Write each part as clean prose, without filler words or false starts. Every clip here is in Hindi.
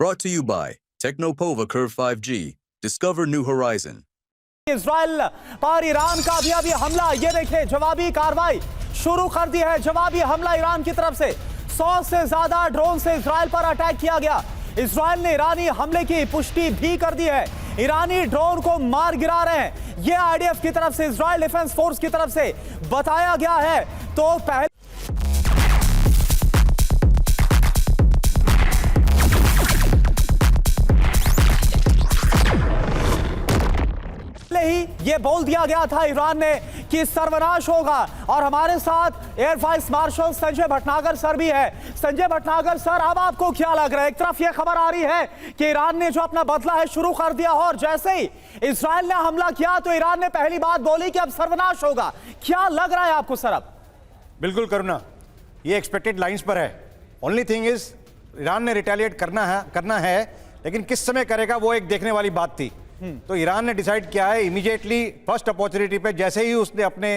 Brought to you by Technopova Curve 5G. Discover new horizon. Israel पर ईरान का भी अभी हमला, ये देखिए जवाबी कार्रवाई शुरू कर दी है। जवाबी हमला ईरान की तरफ से 100 से ज्यादा ड्रोन से इजराइल पर अटैक किया गया। इजराइल ने ईरानी हमले की पुष्टि भी कर दी है। ईरानी ड्रोन को मार गिरा रहे हैं, ये आईडीएफ की तरफ से, इजराइल डिफेंस फोर्स की तरफ से बताया गया है। तो पहले ही ये बोल दिया गया था ईरान ने कि सर्वनाश होगा। और हमारे साथ air vice marshal Sanjay Bhatnagar sir भी है। संजय भटनागर सर, अब आपको क्या लग रहा है? एक तरफ ये खबर आ रही है कि ईरान ने जो अपना बदला है शुरू कर दिया, और जैसे ही इजराइल ने हमला किया तो ईरान ने पहली बात बोली कि अब सर्वनाश होगा। क्या लग रहा है आपको सर? अब बिल्कुल करुणा, ये एक्सपेक्टेड लाइंस पर है। ओनली थिंग इज ईरान ने रिटेलिएट करना है, लेकिन किस समय करेगा वो एक देखने वाली बात थी। तो ईरान ने डिसाइड किया है इमीडिएटली फर्स्ट अपॉर्चुनिटी पे, जैसे ही उसने अपने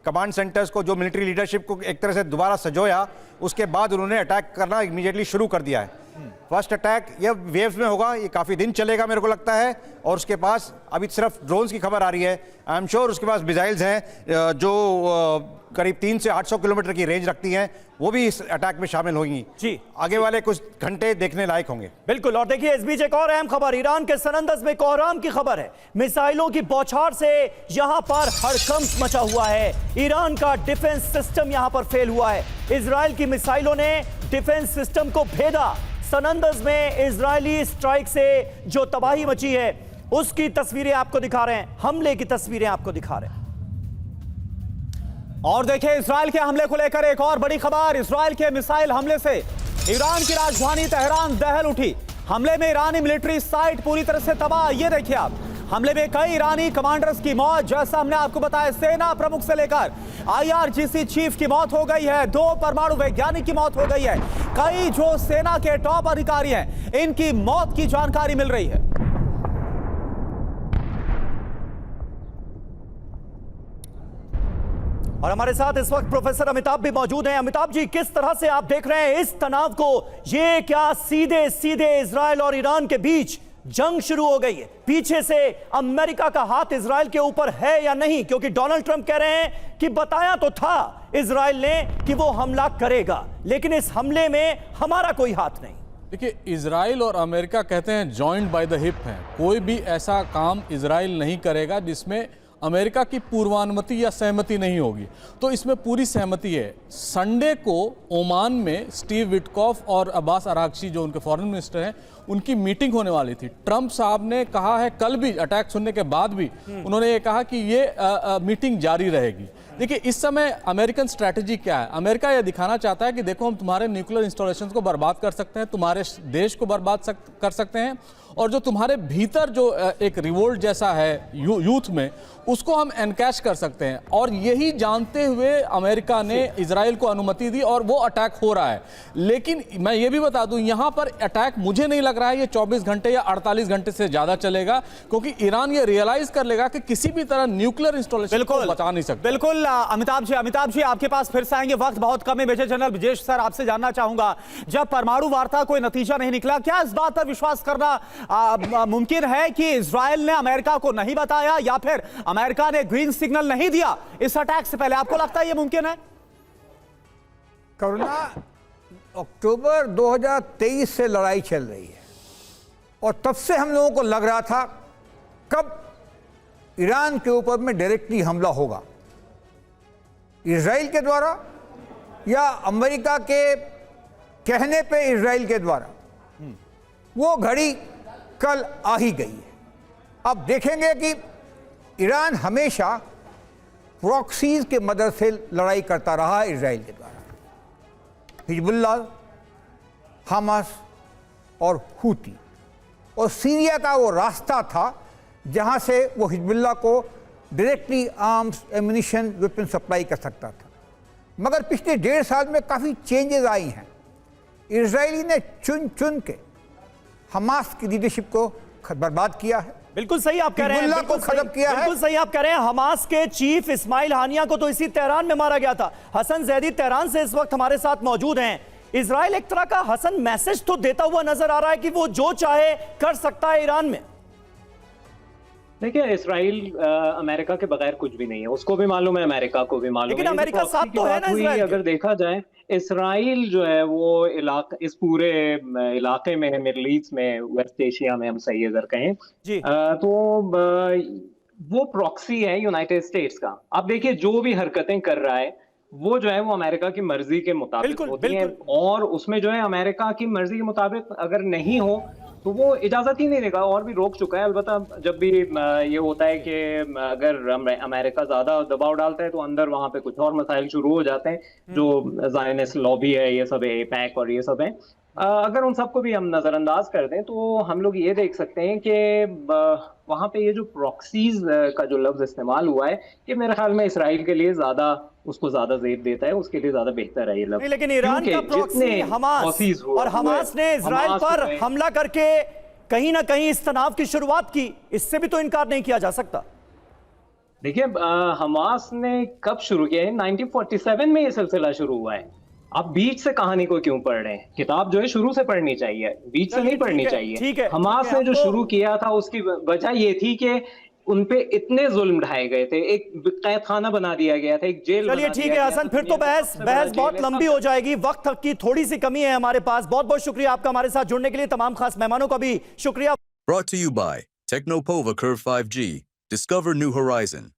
कमांड सेंटर्स को, जो मिलिट्री लीडरशिप को एक तरह से दोबारा सजोया, उसके बाद उन्होंने अटैक करना इमीडिएटली शुरू कर दिया है। फर्स्ट अटैक ये वेव्स में होगा, ये काफ़ी दिन चलेगा मेरे को लगता है। और उसके पास अभी सिर्फ ड्रोन्स की खबर आ रही है। आई एम श्योर उसके पास मिसाइल्स हैं जो करीब 300 से 800 किलोमीटर की रेंज रखती हैं, वो भी इस अटैक में शामिल होंगी। जी, आगे वाले कुछ घंटे देखने लायक होंगे। बिल्कुल। और देखिए इस बीच एक और अहम खबर, ईरान के सनंदज में कोहराम की खबर है। मिसाइलों की बौछार से यहां पर हड़कंप मचा हुआ है। ईरान का डिफेंस सिस्टम यहां पर फेल हुआ है। इजराइल की मिसाइलों ने डिफेंस सिस्टम को भेदा। सनंदज में इजरायली स्ट्राइक से जो तबाही मची है उसकी तस्वीरें आपको दिखा रहे हैं, हमले की तस्वीरें आपको दिखा रहे हैं। और देखिए इजराइल के हमले को लेकर एक और बड़ी खबर। इजराइल के मिसाइल हमले से ईरान की राजधानी तेहरान दहल उठी। हमले में ईरानी मिलिट्री साइट पूरी तरह से तबाह। ये देखिए आप, हमले में कई ईरानी कमांडर्स की मौत, जैसा हमने आपको बताया, सेना प्रमुख से लेकर आईआरजीसी चीफ की मौत हो गई है। 2 परमाणु वैज्ञानिक की मौत हो गई है। कई जो सेना के टॉप अधिकारी हैं, इनकी मौत की जानकारी मिल रही है। और हमारे साथ इस वक्त प्रोफेसर अमिताभ भी मौजूद हैं। अमिताभ जी, किस तरह से आप देख रहे हैं इस तनाव को? ये क्या सीधे सीधे इजराइल और ईरान के बीच जंग शुरू हो गई है? पीछे से अमेरिका का हाथ इजराइल के ऊपर है या नहीं? क्योंकि डोनाल्ड ट्रंप कह रहे हैं कि बताया तो था इजराइल ने कि वो हमला करेगा, लेकिन इस हमले में हमारा कोई हाथ नहीं। देखिए, इजराइल और अमेरिका कहते हैं जॉइंट बाय द हिप हैं। कोई भी ऐसा काम इजराइल नहीं करेगा जिसमें अमेरिका की पूर्वानुमति या सहमति नहीं होगी। तो इसमें पूरी सहमति है। संडे को ओमान में स्टीव विटकॉफ और अब्बास अरागची, जो उनके फॉरेन मिनिस्टर हैं, उनकी मीटिंग होने वाली थी। ट्रंप साहब ने कहा है, कल भी अटैक सुनने के बाद भी उन्होंने ये कहा कि ये मीटिंग जारी रहेगी। देखिए, इस समय अमेरिकन स्ट्रैटेजी क्या है? अमेरिका ये दिखाना चाहता है कि देखो, हम तुम्हारे न्यूक्लियर इंस्टॉलेशंस को बर्बाद कर सकते हैं, तुम्हारे देश को बर्बाद कर सकते हैं, और जो तुम्हारे भीतर जो एक रिवोल्ट जैसा है यूथ में, उसको हम एनकैश कर सकते हैं। और यही जानते हुए अमेरिका ने इजराइल को अनुमति दी और वो अटैक हो रहा है। लेकिन मैं ये भी बता दूं, यहां पर अटैक मुझे नहीं लग रहा है ये 24 घंटे या 48 घंटे से ज्यादा चलेगा, क्योंकि ईरान ये रियलाइज कर लेगा कि किसी भी तरह न्यूक्लियर इंस्टॉलेशन को बचा नहीं सकता। बिल्कुल अमिताभ जी आपके पास फिर से आएंगे, वक्त बहुत कम है। मेजर जनरल ब्रिजेश सर, आपसे जानना चाहूंगा, जब परमाणु वार्ता कोई नतीजा नहीं निकला, क्या इस बात पर विश्वास करना मुमकिन है कि इजराइल ने अमेरिका को नहीं बताया, या फिर अमेरिका ने ग्रीन सिग्नल नहीं दिया इस अटैक से पहले? आपको लगता है यह मुमकिन है? करुणा, अक्टूबर 2023 से लड़ाई चल रही है, और तब से हम लोगों को लग रहा था कब ईरान के ऊपर में डायरेक्टली हमला होगा, इजराइल के द्वारा या अमेरिका के कहने पे इजराइल के द्वारा। वो घड़ी कल आ ही गई है। अब देखेंगे कि ईरान हमेशा प्रॉक्सीज के मदद से लड़ाई करता रहा है इजराइल के द्वारा। हिजबुल्लाह, हमास और हूती, और सीरिया का वो रास्ता था जहां से वो हिजबुल्लाह को directly arms, ammunition, weapon supply कर सकता था। मगर पिछले 1.5 साल में काफ़ी चेंजेस आई हैं। इजरायली ने चुन चुन के हमास की लीडरशिप को बर्बाद किया है। बिल्कुल सही आप कह रहे हैं, को खत्म किया है। बिल्कुल सही आप कह रहे हैं। हमास के चीफ इस्माइल हानिया को तो इसी तेहरान में मारा गया था। हसन जैदी तेहरान से इस वक्त हमारे साथ मौजूद हैं। इजराइल एक तरह का हसन मैसेज तो देता हुआ नजर आ रहा है कि वो जो चाहे कर सकता है ईरान में। देखिए, इसराइल अमेरिका के बगैर कुछ भी नहीं है, उसको भी मालूम है, अमेरिका को भी मालूम है। लेकिन अमेरिका साथ तो है ना इजराइल के। अगर देखा जाए, इसराइल जो है वो इस पूरे इलाके में, मिडल ईस्ट में, वेस्ट एशिया में हम सही अगर कहें जी। वो प्रॉक्सी है यूनाइटेड स्टेट्स का। आप देखिए, जो भी हरकतें कर रहा है वो जो है वो अमेरिका की मर्जी के मुताबिक बिल्कुल, होती है, बिल्कुल। और उसमें जो है अमेरिका की मर्जी के मुताबिक अगर नहीं हो तो वो इजाजत ही नहीं देगा, और भी रोक चुका है। अलबत्ता जब भी ये होता है कि अगर अमेरिका ज्यादा दबाव डालता है तो अंदर वहां पे कुछ और मसाइल शुरू हो जाते हैं, जो ज़ायनिस्ट लॉबी है, ये सब है, पैक और ये सब है। अगर उन सबको भी हम नजरअंदाज कर दें तो हम लोग ये देख सकते हैं कि वहां पे ये जो प्रॉक्सीज का जो लफ्ज इस्तेमाल हुआ है, ये मेरे ख्याल में इसराइल के लिए उसको ज्यादा जेब देता है, उसके लिए ज्यादा बेहतर है ये लफ्ज। लेकिन ईरान का प्रॉक्सी हमास, और हमास ने इजराइल पर हमला करके कहीं ना कहीं इस तनाव की शुरुआत की, इससे भी तो इनकार नहीं किया जा सकता। देखिए, हमास ने कब शुरू किया है? 1947 में ये सिलसिला शुरू हुआ है। आप बीच से कहानी को क्यों पढ़ रहे हैं? किताब जो है शुरू से पढ़नी चाहिए, बीच से नहीं पढ़नी चाहिए। ठीक है, हमास ने जो शुरू किया था उसकी वजह ये थी कि उनपे इतने जुल्म ढाए गए थे, एक कैद खाना बना दिया गया था, एक जेल। चलिए ठीक है हसन, फिर तो बहस बहुत लंबी हो जाएगी, वक्त की थोड़ी सी कमी है हमारे पास। बहुत बहुत शुक्रिया आपका हमारे साथ जुड़ने के लिए, तमाम खास मेहमानों का भी शुक्रिया। Brought to you by Technopova Curve 5G. Discover new horizon.